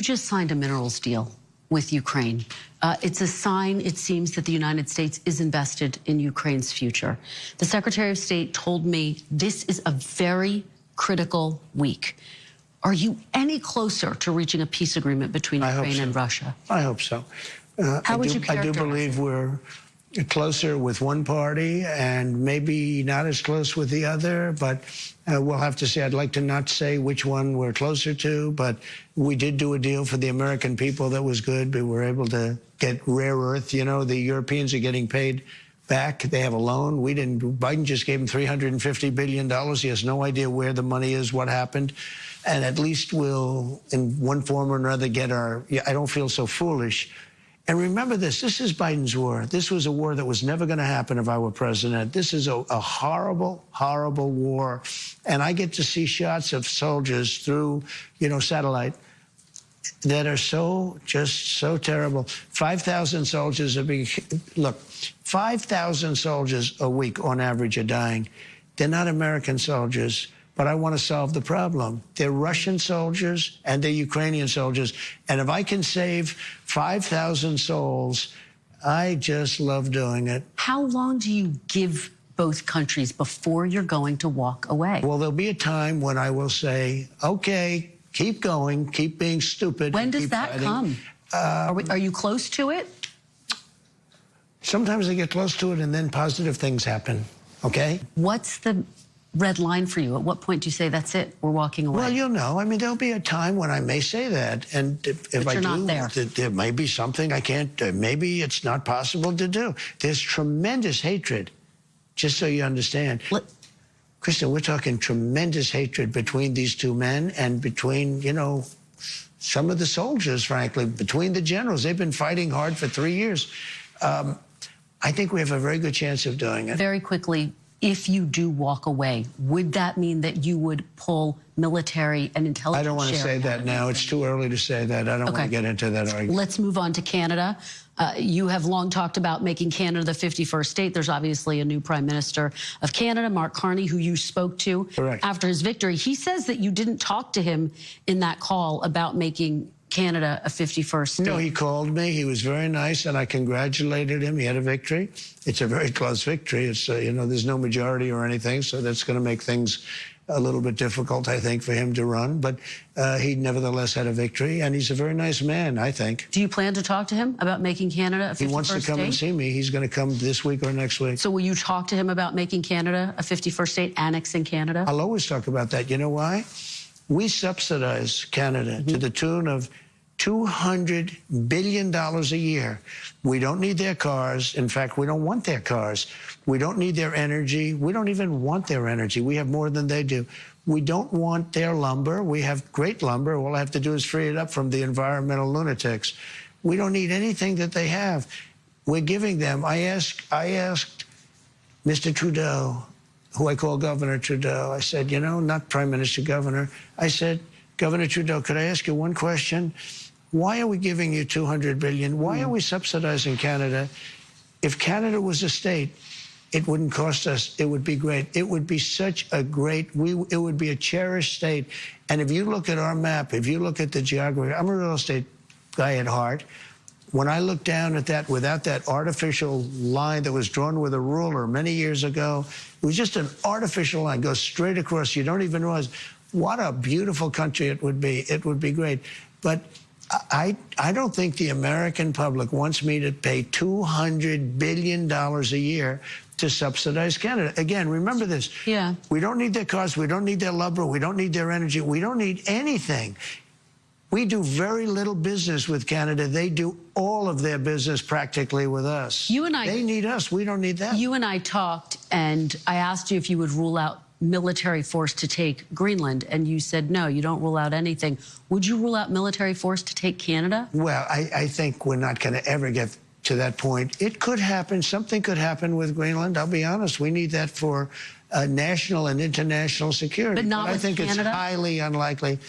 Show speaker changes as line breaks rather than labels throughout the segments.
You just signed a minerals deal with Ukraine. It's a sign, it seems, that the United States is invested in Ukraine's future. The Secretary of State told me this is a very critical week. Are you any closer to reaching a peace agreement between Ukraine and Russia?
I hope so.
How would you characterize
I do believe we're closer with one party and maybe not as close with the other, but we'll have to see. I'd like to not say which one we're closer to, but we did do a deal for the American people that was good. We were able to get rare earth. You know, the Europeans are getting paid back. They have a loan. We didn't. Biden just gave them $350 billion. He has no idea where the money is, what happened. And at least we'll, in one form or another, get our, I don't feel so foolish. And remember this is Biden's war. This was a war that was never going to happen if I were president. This is a horrible, horrible war. And I get to see shots of soldiers through, satellite that are just so terrible. 5,000 soldiers are being, look, 5,000 soldiers a week on average are dying. They're not American soldiers. But I want to solve the problem. They're Russian soldiers and they're Ukrainian soldiers. And if I can save 5,000 souls, I just love doing it.
How long do you give both countries before you're going to walk away?
Well, there'll be a time when I will say, okay, keep going, keep being stupid.
When does that come? Are you close to it?
Sometimes I get close to it and then positive things happen, okay?
What's the red line for you? At what point do you say, that's it, we're walking away?
Well, you'll know. I mean, there'll be a time when I may say that. And if I do, there may be something I can't, maybe it's not possible to do. There's tremendous hatred, just so you understand. Kristen, we're talking tremendous hatred between these two men and between, some of the soldiers, frankly, between the generals. They've been fighting hard for 3 years. I think we have a very good chance of doing it.
Very quickly, if you do walk away, would that mean that you would pull military and intelligence?
I don't want to say that now. It's too early to say that. I don't want to get into that argument.
Let's move on to Canada. You have long talked about making Canada the 51st state. There's obviously a new Prime Minister of Canada, Mark Carney, who you spoke to after his victory. He says that you didn't talk to him in that call about making Canada a 51st state.
No, he called me. He was very nice, and I congratulated him. He had a victory. It's a very close victory. It's, there's no majority or anything, so that's going to make things a little bit difficult, I think, for him to run. But he nevertheless had a victory, and he's a very nice man, I think.
Do you plan to talk to him about making Canada a 51st state? He wants to
come and see me. He's going to come this week or next week.
So will you talk to him about making Canada a 51st state, annexing Canada?
I'll always talk about that. You know why? We subsidize Canada to the tune of $200 billion a year. We don't need their cars. In fact, we don't want their cars. We don't need their energy. We don't even want their energy. We have more than they do. We don't want their lumber. We have great lumber. All I have to do is free it up from the environmental lunatics. We don't need anything that they have. We're giving them. I asked Mr. Trudeau, who I call Governor Trudeau, I said, not Prime Minister, Governor. I said, Governor Trudeau, could I ask you one question? Why are we giving you $200 billion? Why are we subsidizing Canada? If Canada was a state, it wouldn't cost us. It would be great. It would be such a great, it would be a cherished state. And if you look at our map, if you look at the geography, I'm a real estate guy at heart. When I look down at that, without that artificial line that was drawn with a ruler many years ago, it was just an artificial line, goes straight across. You don't even realize what a beautiful country it would be. It would be great. But I don't think the American public wants me to pay $200 billion a year to subsidize Canada. Again, remember this.
Yeah.
We don't need their cars. We don't need their lumber. We don't need their energy. We don't need anything. We do very little business with Canada. They do all of their business practically with us. They need us. We don't need them.
You and I talked, and I asked you if you would rule out military force to take Greenland, and you said no, you don't rule out anything. Would you rule out military force to take Canada?
Well, I think we're not going to ever get to that point. It could happen. Something could happen with Greenland. I'll be honest. We need that for national and international security.
But not with Canada?
I think it's highly unlikely.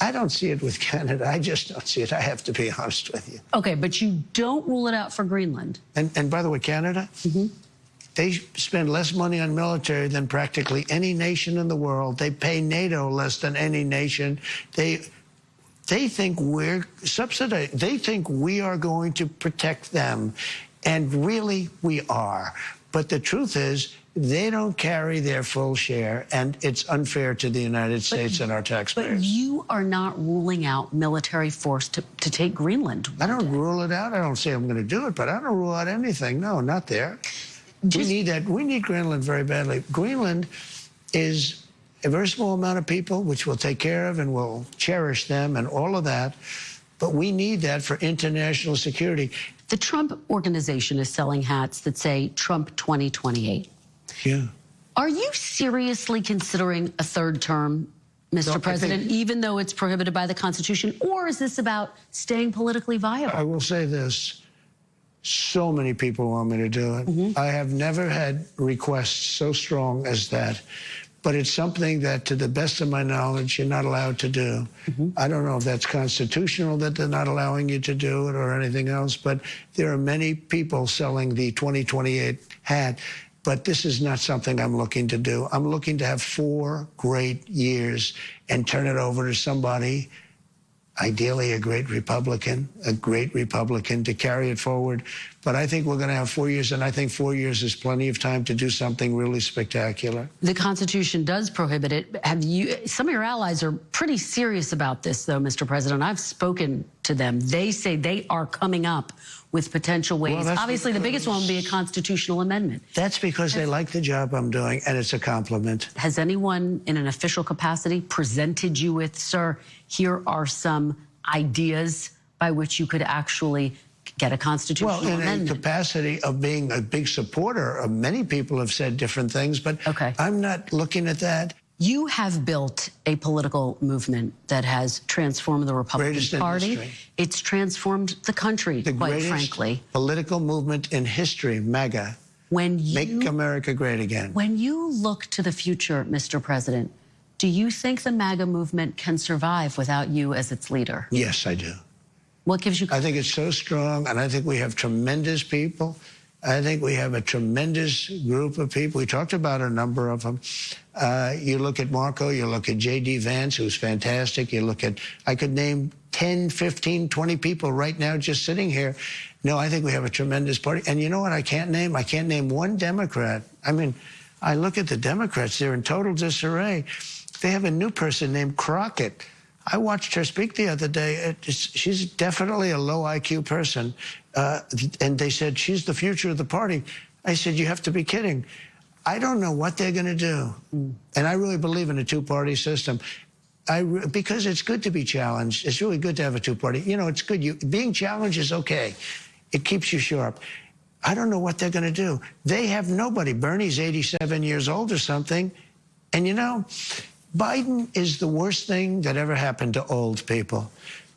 I don't see it with Canada. I just don't see it. I have to be honest with you.
Okay, but you don't rule it out for Greenland.
And by the way, Canada, they spend less money on military than practically any nation in the world. They pay NATO less than any nation. They think we're subsidized. They think we are going to protect them. And really, we are. But the truth is, they don't carry their full share, and it's unfair to the United States and our taxpayers.
But you are not ruling out military force to take Greenland.
I don't rule it out. I don't say I'm going to do it, but I don't rule out anything. No, not there. We need that. We need Greenland very badly. Greenland is a very small amount of people, which we'll take care of and we'll cherish them and all of that. But we need that for international security.
The Trump organization is selling hats that say Trump 2028.
Yeah.
Are you seriously considering a third term, Mr. President, even though it's prohibited by the Constitution? Or is this about staying politically viable?
I will say this. So many people want me to do it. I have never had requests so strong as that. But it's something that, to the best of my knowledge, you're not allowed to do. I don't know if that's constitutional that they're not allowing you to do it or anything else, but there are many people selling the 2028 hat. But this is not something I'm looking to do. I'm looking to have 4 great years and turn it over to somebody, ideally a great Republican, to carry it forward. But I think we're going to have 4 years, and I think 4 years is plenty of time to do something really spectacular.
The Constitution does prohibit it. Some of your allies are pretty serious about this, though, Mr. President. I've spoken to them. They say they are coming up with potential ways.
Well,
obviously, the biggest one would be a constitutional amendment.
That's because they like the job I'm doing, and it's a compliment.
Has anyone in an official capacity presented you with, sir, here are some ideas by which you could actually get a constitutional amendment?
Well, in a capacity of being a big supporter, many people have said different things, but I'm not looking at that.
You have built a political movement that has transformed the Republican Party. It's transformed the country, quite frankly.
Political movement in history, MAGA. Make America great again.
When you look to the future, Mr. President, do you think the MAGA movement can survive without you as its leader?
Yes, I do.
What gives you?
I think it's so strong, and I think we have tremendous people. I think we have a tremendous group of people. We talked about a number of them. You look at Marco, you look at J.D. Vance, who's fantastic. You look at, I could name 10, 15, 20 people right now just sitting here. No, I think we have a tremendous party. And you know what I can't name? I can't name one Democrat. I mean, I look at the Democrats, they're in total disarray. They have a new person named Crockett. I watched her speak the other day. She's definitely a low IQ person. And they said, she's the future of the party. I said, you have to be kidding. I don't know what they're going to do. And I really believe in a two-party system. Because it's good to be challenged. It's really good to have a two-party. You know, it's good. Being challenged is okay. It keeps you sharp. I don't know what they're going to do. They have nobody. Bernie's 87 years old or something. And, you know, Biden is the worst thing that ever happened to old people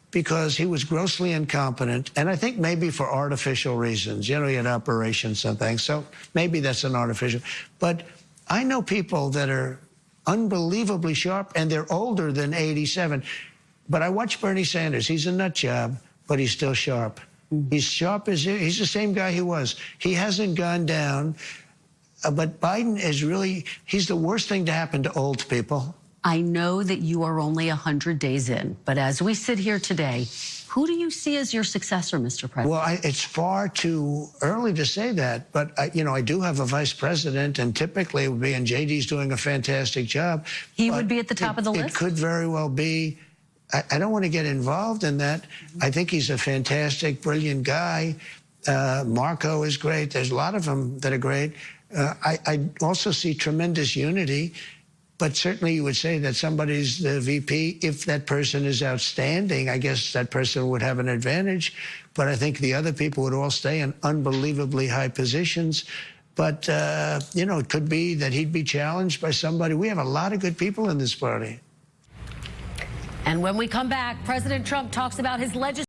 because he was grossly incompetent, and I think maybe for artificial reasons. You know, he had operations and things, so maybe that's an artificial. But I know people that are unbelievably sharp, and they're older than 87. But I watch Bernie Sanders. He's a nut job, but he's still sharp. He's sharp as he's the same guy he was. He hasn't gone down. But Biden is really, he's the worst thing to happen to old people.
I know that you are only 100 days in, but as we sit here today, who do you see as your successor, Mr. President?
Well, it's far too early to say that, but you know, I do have a vice president, and typically it would be, and JD's doing a fantastic job.
He would be at the top of the list?
It could very well be. I don't want to get involved in that. I think he's a fantastic, brilliant guy. Marco is great. There's a lot of them that are great. I also see tremendous unity, but certainly you would say that somebody's the VP. If that person is outstanding, I guess that person would have an advantage. But I think the other people would all stay in unbelievably high positions. But, you know, it could be that he'd be challenged by somebody. We have a lot of good people in this party.
And when we come back, President Trump talks about his legislation.